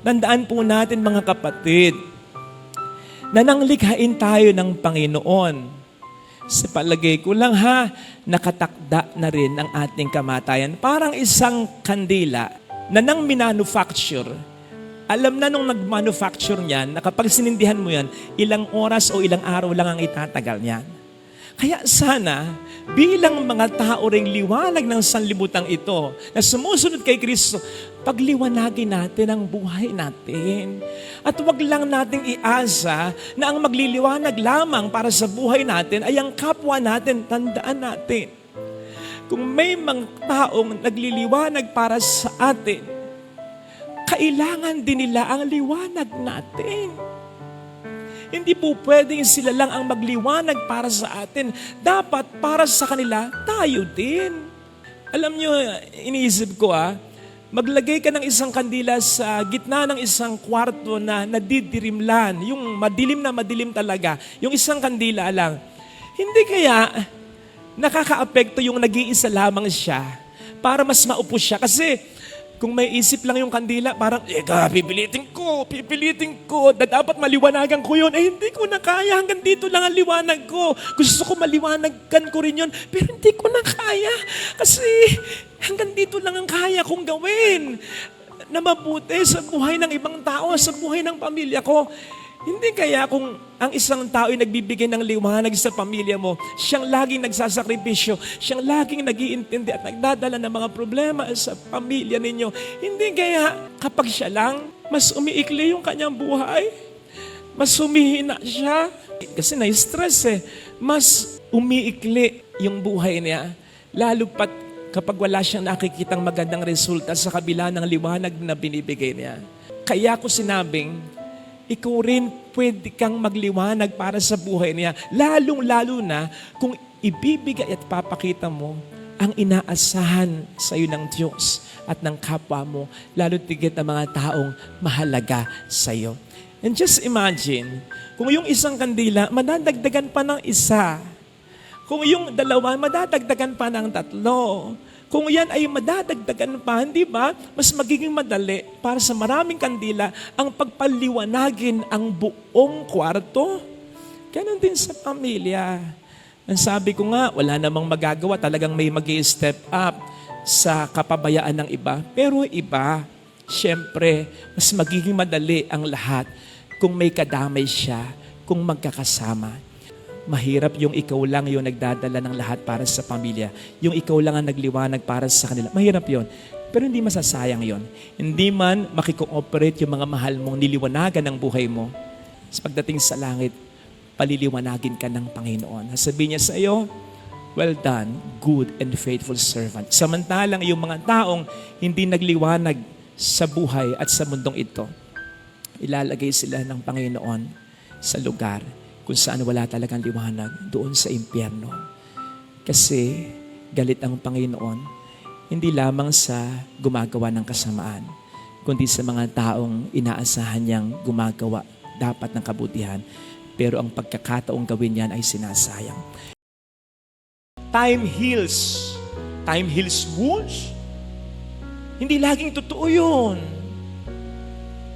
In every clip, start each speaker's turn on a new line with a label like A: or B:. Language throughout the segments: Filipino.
A: Tandaan po natin mga kapatid, na nanglikhain tayo ng Panginoon. Sa palagay ko lang nakatakda na rin ang ating kamatayan. Parang isang kandila na nang minanufacture. Alam na nung nag-manufacture niyan, na kapag sinindihan mo yan, ilang oras o ilang araw lang ang itatagal niyan. Kaya sana, bilang mga tao ring liwanag ng sanlibutan ito, na sumusunod kay Kristo, pagliwanagin natin ang buhay natin. At wag lang nating iasa na ang magliliwanag lamang para sa buhay natin ay ang kapwa natin. Tandaan natin, kung may mga taong nagliliwanag para sa atin, kailangan din nila ang liwanag natin. Hindi po pwedeng sila lang ang magliwanag para sa atin. Dapat para sa kanila, tayo din. Alam nyo, iniisip ko maglagay ka ng isang kandila sa gitna ng isang kwarto na nadidirimlan. Yung madilim na madilim talaga. Yung isang kandila lang. Hindi kaya nakaka-apekto yung nag-iisa lamang siya para mas maupo siya. Kasi kung may isip lang yung kandila, parang, pipilitin ko, na dapat maliwanagan ko yun. Hindi ko na kaya, hanggang dito lang ang liwanag ko. Gusto ko maliwanagan ko rin yun, pero hindi ko na kaya. Kasi hanggang dito lang ang kaya kong gawin na mabuti sa buhay ng ibang tao, sa buhay ng pamilya ko. Hindi kaya kung ang isang tao ay nagbibigay ng liwanag sa pamilya mo, siyang laging nagsasakripisyo, siyang laging nag-iintindi at nagdadala ng mga problema sa pamilya ninyo, hindi kaya kapag siya lang, mas umiikli yung kanyang buhay, mas humihina siya, kasi na-stress mas umiikli yung buhay niya, lalo pat kapag wala siyang nakikitang magandang resulta sa kabila ng liwanag na binibigay niya. Kaya ko sinabing, ikaw rin pwede kang magliwanag para sa buhay niya. Lalong-lalo na kung ibibigay at papakita mo ang inaasahan sa iyo ng Diyos at ng kapwa mo, lalo tigit ang mga taong mahalaga sa iyo. And just imagine, kung yung isang kandila, madadagdagan pa ng isa. Kung yung dalawa, madadagdagan pa ng tatlo. Kung yan ay madadagdagan pa, hindi ba, mas magiging madali para sa maraming kandila ang pagpaliwanagin ang buong kwarto. Ganon din sa pamilya. Ang sabi ko nga, wala namang magagawa, talagang may mag-i-step up sa kapabayaan ng iba. Pero iba, syempre, mas magiging madali ang lahat kung may kadamay siya, kung magkakasama. Mahirap yung ikaw lang yung nagdadala ng lahat para sa pamilya. Yung ikaw lang ang nagliwanag para sa kanila. Mahirap yon. Pero hindi masasayang yon. Hindi man makikooperate yung mga mahal mong niliwanagan ng buhay mo. Sa pagdating sa langit, paliliwanagin ka ng Panginoon. Sabihin niya sa iyo, well done, good and faithful servant. Samantalang yung mga taong hindi nagliwanag sa buhay at sa mundong ito, ilalagay sila ng Panginoon sa lugar kung saan wala talagang liwanag, doon sa impyerno. Kasi galit ang Panginoon, hindi lamang sa gumagawa ng kasamaan, kundi sa mga taong inaasahan niyang gumagawa dapat ng kabutihan, pero ang pagkakataong gawin yan ay sinasayang. Time heals. Time heals wounds. Hindi laging totoo yun.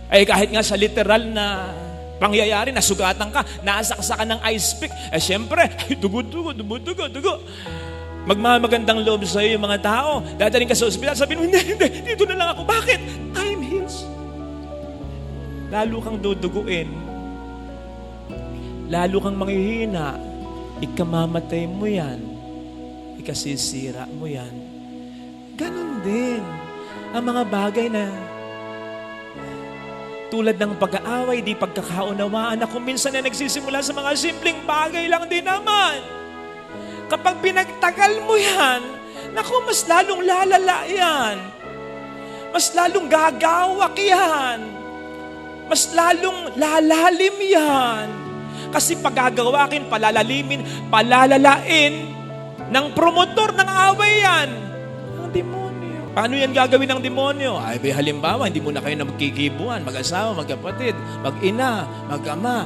A: Ay kahit nga sa literal na pangyayari, nasugatan ka, nasaksakan ng ice pick. Siyempre, dugo. Magmamagandang loob sa iyo yung mga tao. Dadaling ka sa ospital, sabihin mo, hindi, dito na lang ako. Bakit? Time heals. Lalo kang duduguin. Lalo kang manghihina. Ikamamatay mo yan. Ikasisira mo yan. Ganon din ang mga bagay na tulad ng pag-aaway, di pagkakaunawaan na kung minsan na nagsisimula sa mga simpleng bagay lang din naman. Kapag pinagtagal mo yan, naku, mas lalong lalala yan. Mas lalong gagawak yan. Mas lalong lalalim yan. Kasi pag gagawakin, palalalimin, palalalain ng promotor ng away yan. Ang demonyo. Paano yan gagawin ng demonyo? Ay, halimbawa, hindi mo na kayo na magkikibuan, mag-asawa, magkapatid, mag-ina, mag-ama.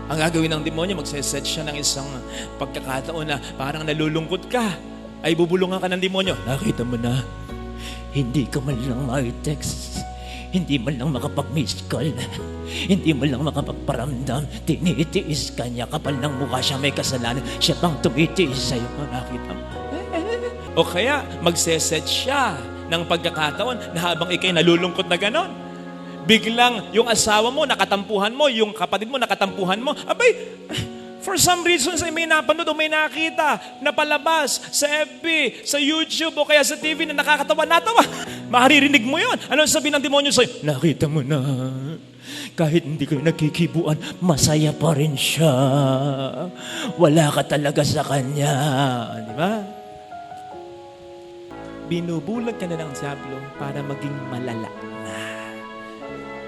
A: Ang gagawin ng demonyo, magseset siya ng isang pagkakataon na parang nalulungkot ka. Ay, bubulungan ka ng demonyo. Nakita mo na, hindi ka man lang ma-text.
B: Hindi man lang makapag-miss call. Hindi man lang makapagparamdam. Tinitiis ka niya. Kapal ng mukha siya, may kasalanan. Siya pang tumitiis sa'yo. Nakita mo.
A: O kaya, magseset siya ng pagkakataon na habang ikay nalulungkot na ganon, biglang yung asawa mo nakatampuhan mo, yung kapatid mo nakatampuhan mo, abay, for some reasons ay may napanood o may nakita na palabas sa FB, sa YouTube o kaya sa TV na nakakatawa, natawa. Maririnig mo yun. Ano sabihin ng demonyo sa'yo?
B: Nakita mo na. Kahit hindi kayo nagkikibuan, masaya pa rin siya. Wala ka talaga sa kanya.
A: Di ba? Binubulag ka na ng diablo para maging malala na.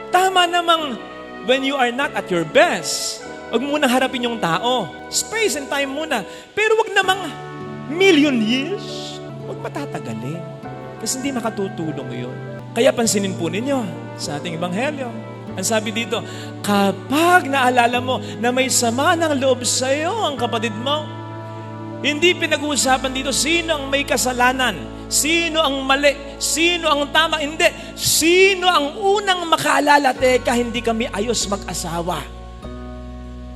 A: Tama namang when you are not at your best, wag munang harapin yung tao. Space and time muna. Pero wag namang million years. Wag matatagalin. Kasi hindi makatutulong yun. Kaya pansinin po ninyo sa ating ebanghelyo. Ang sabi dito, kapag naalala mo na may sama ng loob sa iyo ang kapatid mo, hindi pinag-uusapan dito sino ang may kasalanan, sino ang mali, sino ang tama, hindi. Sino ang unang makaalala, teka, hindi kami ayos mag-asawa.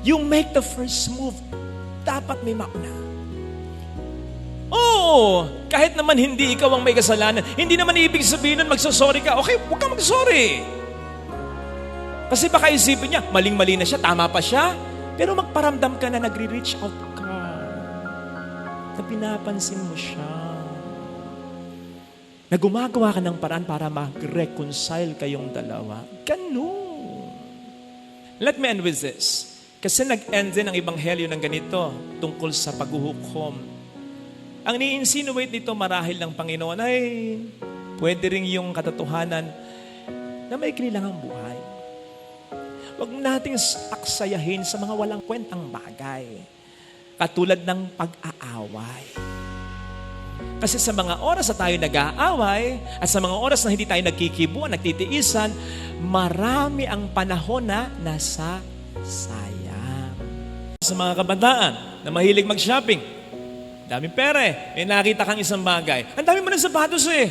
A: You make the first move. Dapat may mauna. Oo, kahit naman hindi ikaw ang may kasalanan, hindi naman ibig sabihin nun magsasorry ka. Okay, huwag kang magsorry. Kasi baka isipin niya, maling-mali na siya, tama pa siya. Pero magparamdam ka na nagre-reach out ka. Na pinapansin mo siya. Na gumagawa ka ng paraan para mag-reconcile kayong dalawa. Ganun. Let me end with this. Kasi nag-end din ang ebanghelyo ng ganito tungkol sa paghuhukom. Ang ni-insinuate nito marahil ng Panginoon ay pwede rin yung katotohanan na may kailangang buhay. Huwag nating aksayahin sa mga walang kwentang bagay. Katulad ng pag-aaway. Kasi sa mga oras na tayo nag-aaway at sa mga oras na hindi tayo nagkikibuan, nagtitiisan, marami ang panahon na nasa sayang. Sa mga kabataan na mahilig mag-shopping, daming pere, may nakita kang isang bagay. Ang dami mo ng sapatos eh.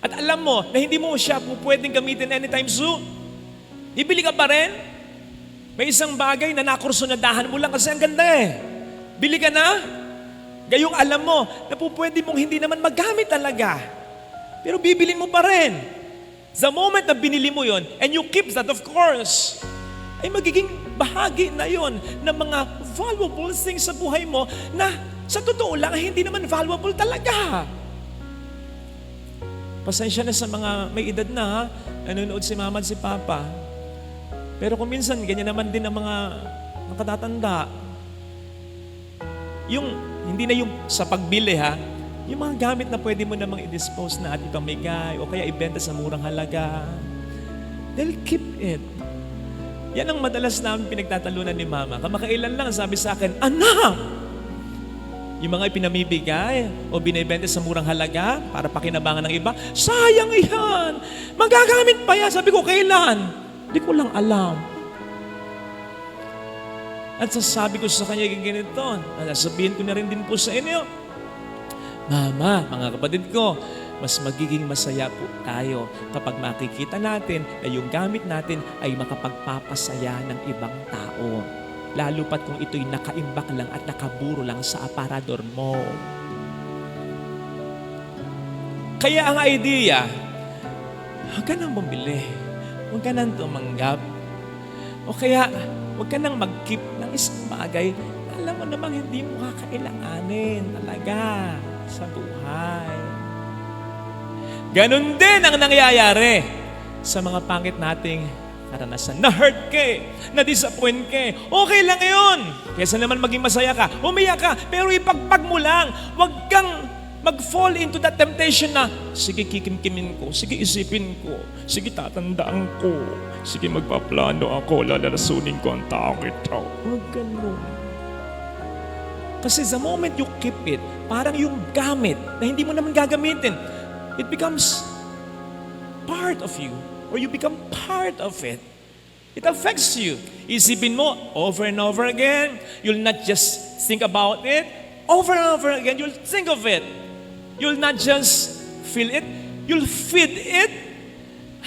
A: At alam mo na hindi mo siya pwedeng gamitin anytime soon. Ibili ka pa rin? May isang bagay na nakursunadahan mo lang kasi ang ganda eh. Bili ka na? Gayong alam mo na pwede mong hindi naman magamit talaga. Pero bibilin mo pa rin. The moment na binili mo yon and you keep that, of course, ay magiging bahagi na yon ng mga valuable things sa buhay mo na sa totoo lang ay hindi naman valuable talaga. Pasensya na sa mga may edad na ha, nanonood si mama at si papa. Pero kung minsan, ganyan naman din ang mga nakatatanda. Yung, hindi na yung sa pagbili ha, yung mga gamit na pwede mo namang i-dispose na at ipamigay o kaya ibenta sa murang halaga. They'll keep it. Yan ang madalas namin pinagtatalunan ni mama. Kamakailan lang sabi sa akin, anak! Yung mga ipinamibigay o binibenta sa murang halaga para pakinabangan ng iba, sayang yan! Magagamit pa yan. Sabi ko, kailan? Hindi ko lang alam. At sasabi ko sa kanya ganito, sasabihin ko na rin din po sa inyo, Mama, mga kapatid ko, mas magiging masaya po tayo kapag makikita natin na yung gamit natin ay makapagpapasaya ng ibang tao. Lalo pat kung ito'y nakaimbak lang at nakaburo lang sa aparador mo. Kaya ang idea, huwag ka nang bumili. Huwag ka nang tumanggap. O kaya, huwag ka nang mag-keep ng isang bagay na alam mo namang hindi mo kakailanganin talaga sa buhay. Ganon din ang nangyayari sa mga pangit nating karanasan. Na-hurt ka eh, na-disappoint ka eh. Okay lang yun. Kesa naman maging masaya ka, umiyak ka, pero ipagpag mo lang. Huwag kang mag-fall into that temptation na, sige kikimkimin ko, sige isipin ko, sige tatandaan ko, sige magpaplano ako, lalarasunin ko ang taong ito. Huwag ganun. Kasi the moment you keep it, parang yung gamit na hindi mo naman gagamitin, it becomes part of you. Or you become part of it. It affects you. Isipin mo over and over again. You'll not just think about it. Over and over again, you'll think of it. You'll not just feel it. You'll feed it.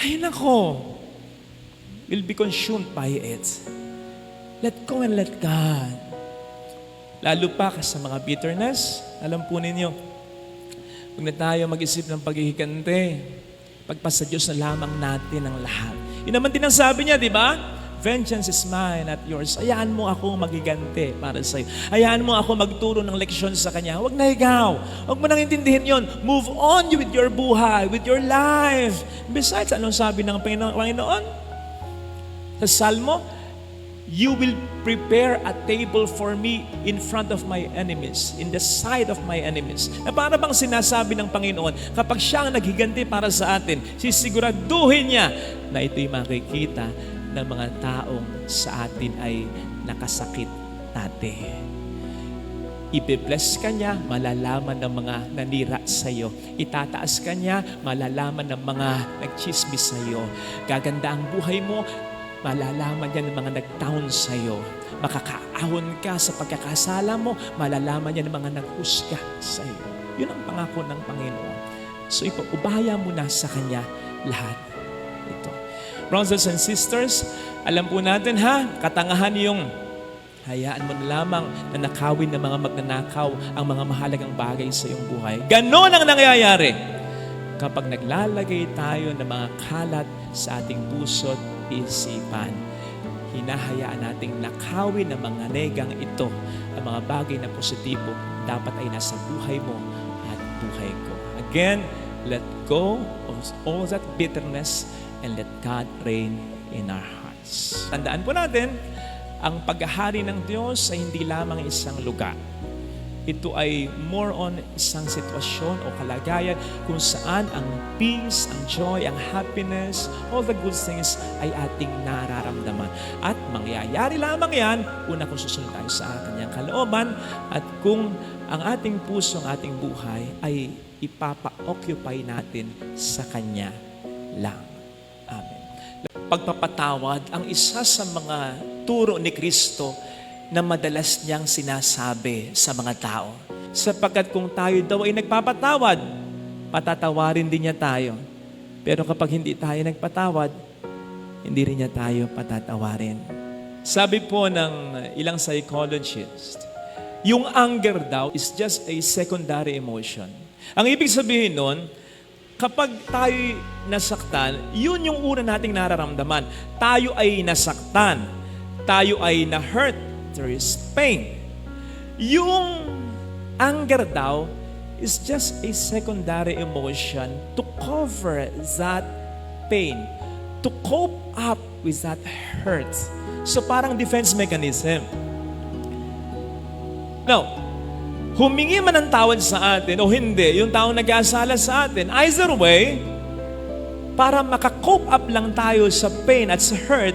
A: ay nako, will be consumed by it. Let go and let God. Lalo pa sa mga bitterness, alam po ninyo, huwag na tayo mag-isip ng paghihikante. Pagpasa Diyos na lamang natin ang lahat. Yun naman din ang sabi niya, di ba? Vengeance is mine, not yours. Hayaan mo ako magigante para sa iyo. Hayaan mo ako magturo ng leksyon sa Kanya. Huwag na ikaw. Huwag mo nang intindihin yon. Move on with your buhay, with your life. Besides, anong sabi ng Panginoon? Sa Salmo, you will prepare a table for me in front of my enemies, in the sight of my enemies. Na para bang sinasabi ng Panginoon, kapag siya ang naghiganti para sa atin, sisiguraduhin niya na ito'y makikita ng mga taong sa atin ay nakasakit dati. Ibe-bless ka niya, malalaman ng mga nanira sa iyo. Itataas ka niya, malalaman ng mga nagchismis sa iyo. Gaganda ang buhay mo, malalaman yan ng mga nag-down sa iyo. Makakaahon ka sa pagkakasala mo, malalaman yan ng mga naghusga sa iyo. Yun ang pangako ng Panginoon. So ipaubaya mo na sa Kanya lahat ito. Brothers and sisters, alam po natin katangahan yung hayaan mo na lamang na nakawin ng mga magnanakaw ang mga mahalagang bagay sa iyong buhay. Ganon ang nangyayari kapag naglalagay tayo ng mga kalat sa ating puso't isipan. Hinahayaan nating nakawin ng mga negang ito, ang mga bagay na positibo dapat ay nasa buhay mo at buhay ko. Again, let go of all that bitterness and let God reign in our hearts. Tandaan po natin, ang paghahari ng Diyos ay hindi lamang isang lugar. Ito ay more on isang sitwasyon o kalagayan kung saan ang peace, ang joy, ang happiness, all the good things ay ating nararamdaman. At mangyayari lamang yan, una kung susunod tayo sa Kanyang kalooban at kung ang ating puso, ang ating buhay ay ipapa-occupy natin sa Kanya lang. Amen. Pagpapatawad ang isa sa mga turo ni Kristo na madalas niyang sinasabi sa mga tao. Sapagkat kung tayo daw ay nagpapatawad, patatawarin din niya tayo. Pero kapag hindi tayo nagpatawad, hindi rin niya tayo patatawarin. Sabi po ng ilang psychologist, yung anger daw is just a secondary emotion. Ang ibig sabihin nun, kapag tayo nasaktan, yun yung una nating nararamdaman. Tayo ay nasaktan. Tayo ay na-hurt. There is pain. Yung anger daw is just a secondary emotion to cover that pain, to cope up with that hurt. So parang defense mechanism. Now, humingi man ng tawad sa atin o hindi, yung taong nag-aasala sa atin, either way, para makakope up lang tayo sa pain at sa hurt,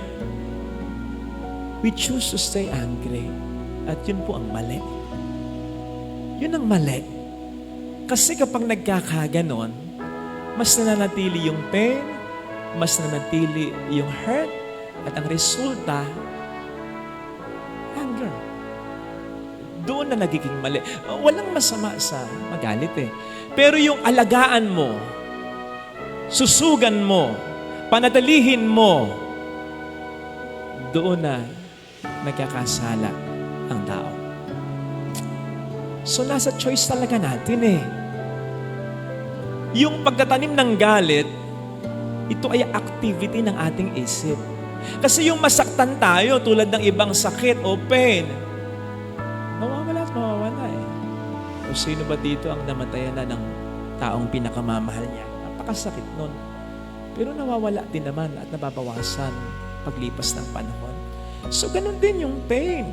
A: we choose to stay angry. At yun po ang mali. Yun ang mali. Kasi kapag nagkakaganon, mas nananatili yung pain, mas nananatili yung hurt, at ang resulta, anger. Doon na nagiging mali. Walang masama sa magalit Pero yung alagaan mo, susugan mo, panatilihin mo, doon na nagkakasala ang tao. So nasa choice talaga natin Yung pagtatanim ng galit, ito ay activity ng ating isip. Kasi yung masaktan tayo tulad ng ibang sakit o pain, mawawala at mawawala O sino ba dito ang namatayan na ng taong pinakamamahal niya? Napakasakit nun. Pero nawawala din naman at nababawasan paglipas ng panahon. So ganun din yung pain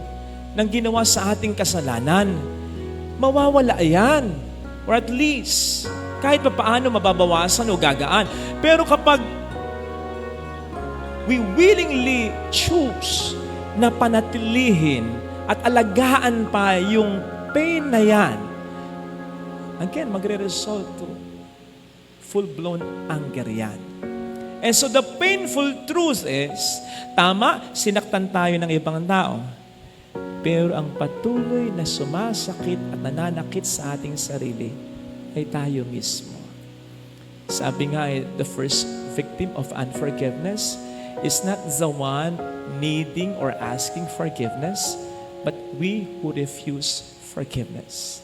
A: ng ginawa sa ating kasalanan. Mawawala yan. Or at least, kahit pa paano mababawasan o gagaan. Pero kapag we willingly choose na panatilihin at alagaan pa yung pain na yan, again, magre-result to full-blown anger yan. And so the painful truth is, tama, sinaktan tayo ng ibang tao. Pero ang patuloy na sumasakit at nananakit sa ating sarili ay tayo mismo. Sabi nga the first victim of unforgiveness is not the one needing or asking forgiveness, but we who refuse forgiveness.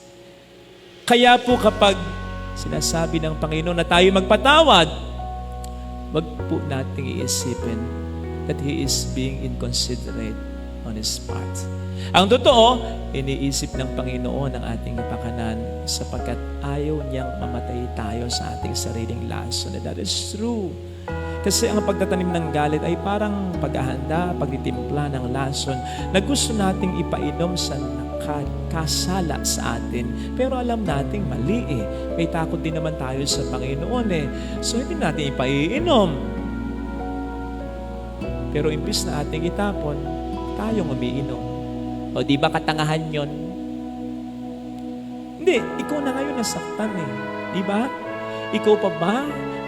A: Kaya po kapag sinasabi ng Panginoon na tayo magpatawad, wag po nating iisipin that He is being inconsiderate on His part. Ang totoo, iniisip ng Panginoon ang ating kapakanan sapagkat ayaw niyang mamatay tayo sa ating sariling lason. And that is true. Kasi ang pagtatanim ng galit ay parang paghahanda, pagtitimpla ng lason na gusto nating ipainom sa kasala sa atin. Pero alam nating mali eh. May takot din naman tayo sa Panginoon eh. So hindi natin ipaiinom. Pero imbis na ating itapon, tayong umiinom. O di ba katangahan yon? Hindi, ikaw na ngayon nasaktan eh. Di ba? Ikaw pa ba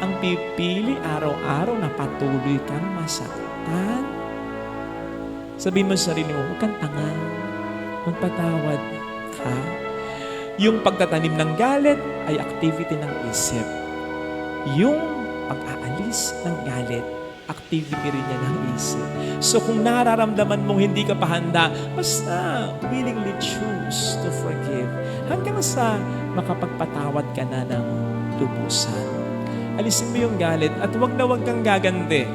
A: ang pipili araw-araw na patuloy kang masaktan? Sabihin mo sa sarili mo, huwag kang tanga. Magpatawad ka. Yung pagtatanim ng galit ay activity ng isip. Yung pag-aalis ng galit, activity rin niya ng isip. So kung nararamdaman mong hindi ka pa handa, basta willingly choose to forgive hanggang sa makapagpatawad ka na ng lubusan. Alisin mo yung galit at wag na wag kang gagande.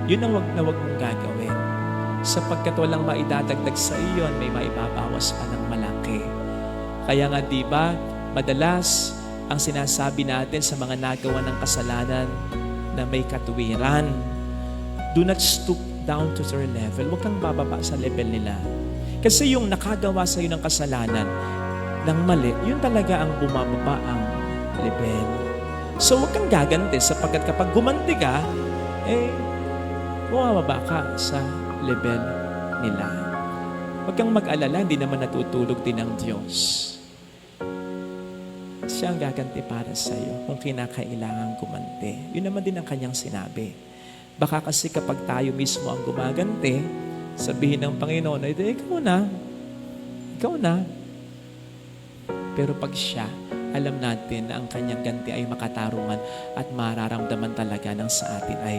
A: Yun ang wag na wag mong gagawin. Sapagkat walang maidadagdag sa iyo, may maibabawas pa ng malaki. Kaya nga diba, madalas ang sinasabi natin sa mga nagawa ng kasalanan na may katuwiran, do not stoop down to their level. Huwag kang bababa sa level nila. Kasi yung nakagawa sa iyo ng kasalanan, ng mali, yun talaga ang bumababa ang level. So huwag kang gaganti sapagkat kapag gumanti ka, bumababa ka sa level nila. Huwag kang mag-alala, hindi naman natutulog din ang Diyos. Siya ang gaganti para sa iyo kung kinakailangan gumanti. Yun naman din ang kanyang sinabi. Baka kasi kapag tayo mismo ang gumaganti, sabihin ng Panginoon, ikaw na. Pero pag siya, alam natin na ang kanyang ganti ay makatarungan at mararamdaman talaga ng sa atin ay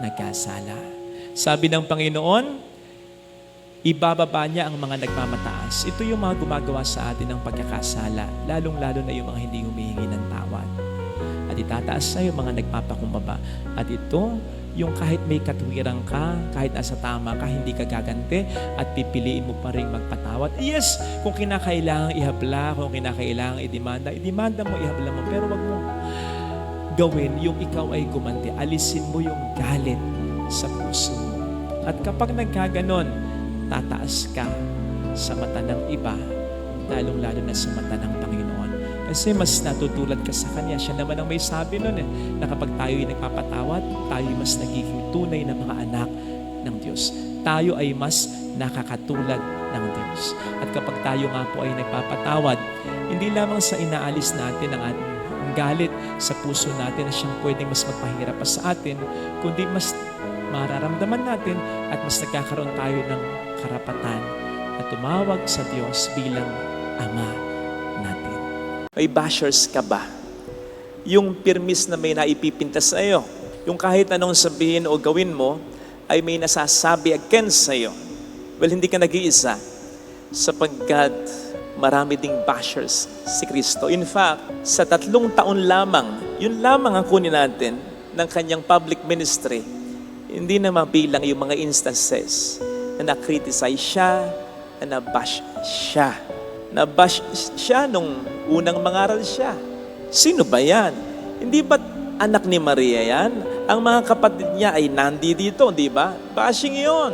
A: nagkasala. Sabi ng Panginoon, ibababa niya ang mga nagmamataas. Ito yung mga gumagawa sa atin ng pagkakasala, lalong-lalo na yung mga hindi humihingi ng tawad. At itataas sa yung mga nagpapakumbaba. At ito, yung kahit may katuwiran ka, kahit nasa tama ka, hindi ka gaganti at pipiliin mo pa rin magpatawad. Yes, kung kinakailangang ihabla, kung kinakailangang idemanda mo, ihabla mo. Pero wag mo gawin yung ikaw ay gumanti. Alisin mo yung galit sa puso mo. At kapag nagkaganon, tataas ka sa mata ng iba, lalong-lalo na sa mata ng Panginoon. Kasi mas natutulad ka sa Kanya. Siya naman ang may sabi nun na kapag tayo'y nagpapatawad, tayo mas nagiging tunay na mga anak ng Diyos. Tayo ay mas nakakatulad ng Diyos. At kapag tayo nga po ay nagpapatawad, hindi lamang sa inaalis natin ang galit sa puso natin na siyang pwedeng mas magpahirap pa sa atin, kundi mas mararamdaman natin at mas nagkakaroon tayo ng karapatan na tumawag sa Diyos bilang Ama natin. May bashers ka ba? Yung pirmis na may naipipinta sa iyo. Yung kahit anong sabihin o gawin mo ay may nasasabi against sa iyo. Well, hindi ka nag-iisa sapagkat marami ding bashers si Kristo. In fact, sa 3 taon lamang, yun lamang ang kunin natin ng kanyang public ministry, hindi na mabilang yung mga instances na na-criticize siya, na na-bash siya. Na-bash siya nung unang mangaral siya. Sino ba yan? Hindi ba anak ni Maria yan? Ang mga kapatid niya ay nandi dito, di ba? Bashing yon.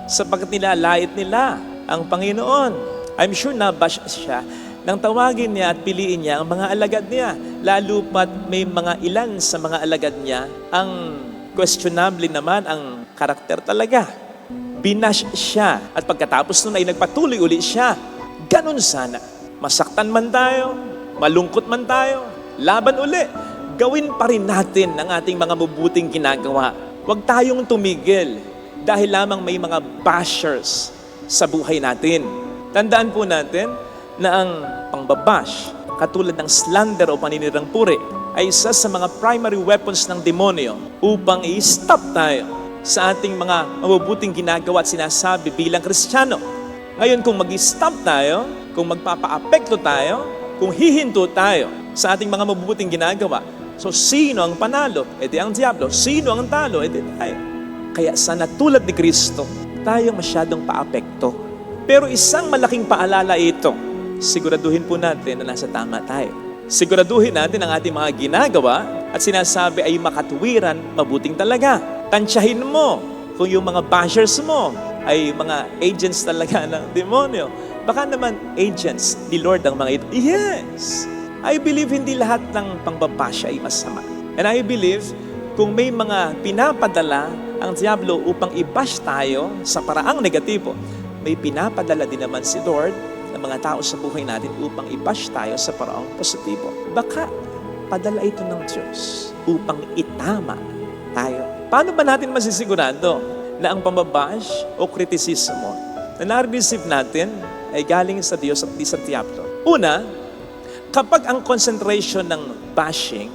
A: Sapagkat nilalait nila ang Panginoon. I'm sure na-bash siya nang tawagin niya at piliin niya ang mga alagad niya. Lalo pat may mga ilan sa mga alagad niya ang questionable naman ang karakter talaga. Binash siya at pagkatapos nun ay nagpatuloy uli siya. Ganun sana. Masaktan man tayo, malungkot man tayo, laban uli. Gawin pa rin natin ang ating mga mabuting ginagawa. Huwag tayong tumigil dahil lamang may mga bashers sa buhay natin. Tandaan po natin na ang pangbabash, katulad ng slander o paninirang puri, ay isa sa mga primary weapons ng demonyo upang i-stop tayo sa ating mga mabubuting ginagawa at sinasabi bilang Kristiyano. Ngayon, kung mag-stop tayo, kung magpapa-apekto tayo, kung hihinto tayo sa ating mga mabubuting ginagawa, so sino ang panalo? E di ang diablo. Sino ang talo? E di tayo. Kaya sana tulad ni Kristo, tayo masyadong paapekto. Pero isang malaking paalala ito, siguraduhin po natin na nasa tama tayo. Siguraduhin natin ang ating mga ginagawa at sinasabi ay makatuwiran, mabuting talaga. Tansyahin mo kung yung mga bashers mo ay mga agents talaga ng demonyo. Baka naman agents ni Lord ang mga ito. Yes! I believe hindi lahat ng pangbabasya ay masama. And I believe kung may mga pinapadala ang diablo upang i-bash tayo sa paraang negatibo, may pinapadala din naman si Lord ng mga tao sa buhay natin upang i-bash tayo sa paraang positibo. Baka padala ito ng Diyos upang itama tayo. Paano ba natin masisigurado na ang pambabash o kritisismo na na-receive natin ay galing sa Diyos at di sa diablo? Una, kapag ang concentration ng bashing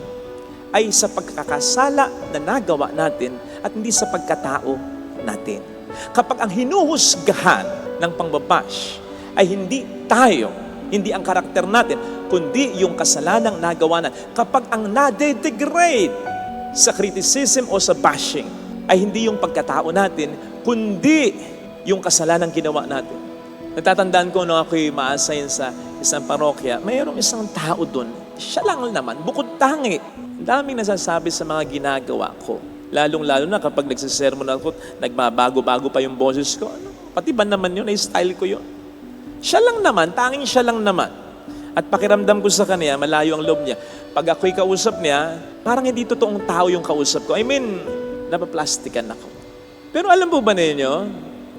A: ay sa pagkakasala na nagawa natin at hindi sa pagkatao natin. Kapag ang hinuhusgahan ng pangbabash ay hindi tayo, hindi ang karakter natin, kundi yung kasalanang nagawa natin. Kapag ang nade-degrade sa criticism o sa bashing ay hindi yung pagkatao natin, kundi yung kasalanang ginawa natin. Natatandaan ko nung ako'y ma-assign sa isang parokya, mayroong isang tao doon. Siya lang naman, bukod tangi. Ang daming nasasabi sa mga ginagawa ko. Lalong-lalo na kapag nagsisermon ako, nagbabago-bago pa yung boses ko. Pati ba naman yun, ay style ko yun. Siya lang naman, tanging siya lang naman. At pakiramdam ko sa kanya, malayo ang loob niya. Pag ako'y kausap niya, parang hindi totoong tao yung kausap ko. I mean, napaplastikan ako. Pero alam po ba ninyo,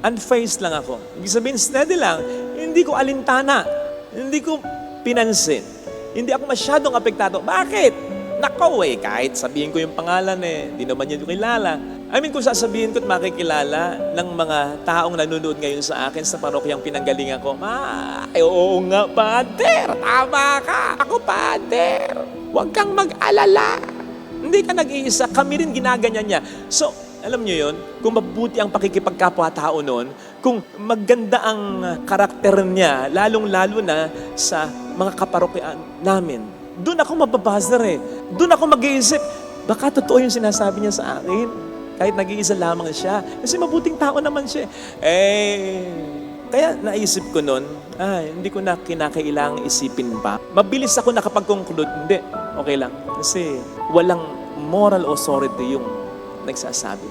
A: unfazed lang ako. Ibig sabihin, steady lang. Hindi ko alintana. Hindi ko pinansin. Hindi ako masyadong apektado. Bakit? Nakaw kahit sabihin ko yung pangalan hindi naman yun yung kilala. I mean, kung sasabihin ko at makikilala ng mga taong nanonood ngayon sa akin sa parokyang pinanggalingan ko, oo nga, Pader, tama ka. Ako, Pader, huwag kang mag-alala. Hindi ka nag-iisa, kami rin ginaganyan niya. So, alam niyo yun, kung mabuti ang pakikipagkapwa-tao noon, kung maganda ang karakter niya, lalong-lalo na sa mga kaparokyaan namin, doon ako mababazar Doon ako mag-iisip, baka totoo yung sinasabi niya sa akin. Kahit nag-iisa lamang siya. Kasi mabuting tao naman siya. Kaya naisip ko noon, hindi ko na kinakailangang isipin pa. Mabilis ako nakapag-conclude, hindi, okay lang. Kasi walang moral authority yung nagsasabi.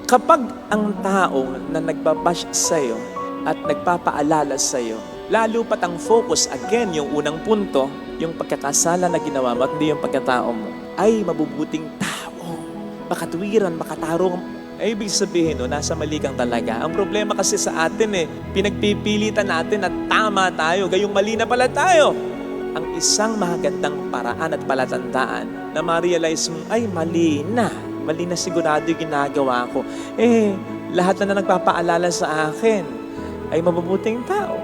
A: Kapag ang tao na nagbabash sa'yo at nagpapaalala sa'yo, lalo pat ang focus, again, yung unang punto, yung pagkakasala na ginawa mo at hindi yung pagkatao mo, ay mabubuting tao. Makatuwiran, makatarong. Ay, ibig sabihin, nasa mali kang talaga. Ang problema kasi sa atin, pinagpipilitan natin na tama tayo, gayong mali na pala tayo. Ang isang magandang paraan at palatandaan na ma-realize mo, ay, mali na sigurado yung ginagawa ko. Lahat na nagpapaalala sa akin ay mabubuting tao.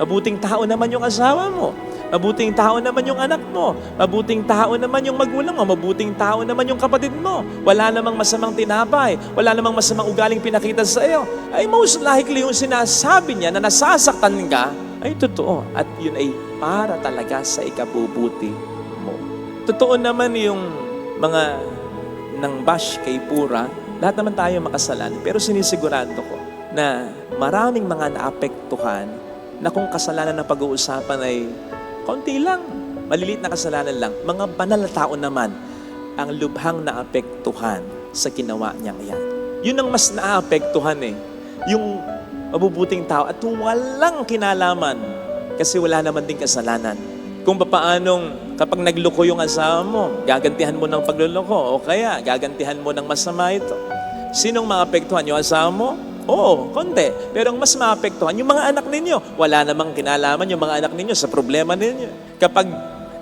A: Mabuting tao naman yung asawa mo. Mabuting tao naman yung anak mo. Mabuting tao naman yung magulang mo. Mabuting tao naman yung kapatid mo. Wala namang masamang tinapay. Wala namang masamang ugaling pinakita sa iyo. Ay most likely yung sinasabi niya na nasasaktan ka, ay totoo. At yun ay para talaga sa ikabubuti mo. Totoo naman yung mga nang bash kay Pura. Lahat naman tayo makasalan. Pero sinisigurado ko na maraming mga naapektuhan na kung kasalanan na pag-uusapan ay konti lang, maliliit na kasalanan lang. Mga banal na tao naman ang lubhang naapektuhan sa ginawa niyang yan. Yun ang mas naapektuhan yung mabubuting tao at walang kinalaman kasi wala naman din kasalanan. Kung paanong kapag nagloko yung asawa mo, gagantihan mo ng pagluloko o kaya gagantihan mo ng masama ito. Sinong maapektuhan? Yung asawa mo? Oo, konti. Pero ang mas maapektuhan, yung mga anak ninyo. Wala namang kinalaman yung mga anak ninyo sa problema ninyo. Kapag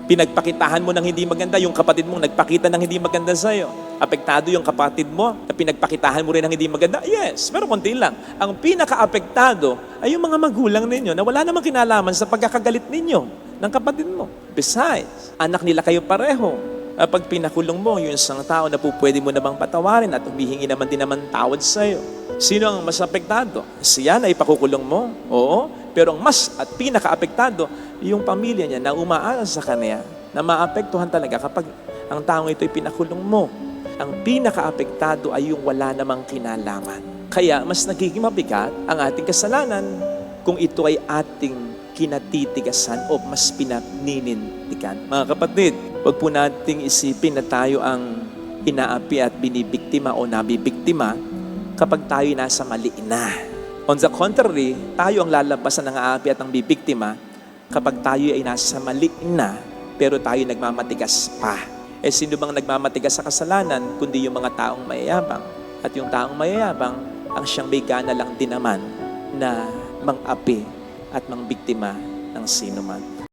A: pinagpakitahan mo ng hindi maganda, yung kapatid mong nagpakita ng hindi maganda sa'yo, apektado yung kapatid mo na pinagpakitahan mo rin ng hindi maganda, yes, pero konti lang. Ang pinaka-apektado ay yung mga magulang ninyo na wala namang kinalaman sa pagkakagalit ninyo ng kapatid mo. Besides, anak nila kayo pareho. Pag pinakulong mo, yung isang tao na po pwede mo namang patawarin at humihingi naman din naman tawad sa'yo. Sino ang mas apektado? Siya na ipakukulong mo? Oo. Pero ang mas at pinaka-apektado, yung pamilya niya na umaasa sa kanya, na maapektuhan talaga kapag ang taong ito'y pinakulong mo. Ang pinaka-apektado ay yung wala namang kinalaman. Kaya mas nagiging mabigat ang ating kasalanan kung ito ay ating kinatitigasan o mas pinaninindigan. Mga kapatid, huwag po nating isipin na tayo ang inaapi at binibiktima o nabibiktima kapag tayo nasa mali na. On the contrary, tayo ang lalampasan ng aapi at ng bibiktima kapag tayo ay nasa mali na pero tayo nagmamatigas pa. Sino bang nagmamatigas sa kasalanan kundi yung mga taong mayayabang? At yung taong mayayabang ang siyang may gana lang din naman na mang-api at mang-biktima ng sino man.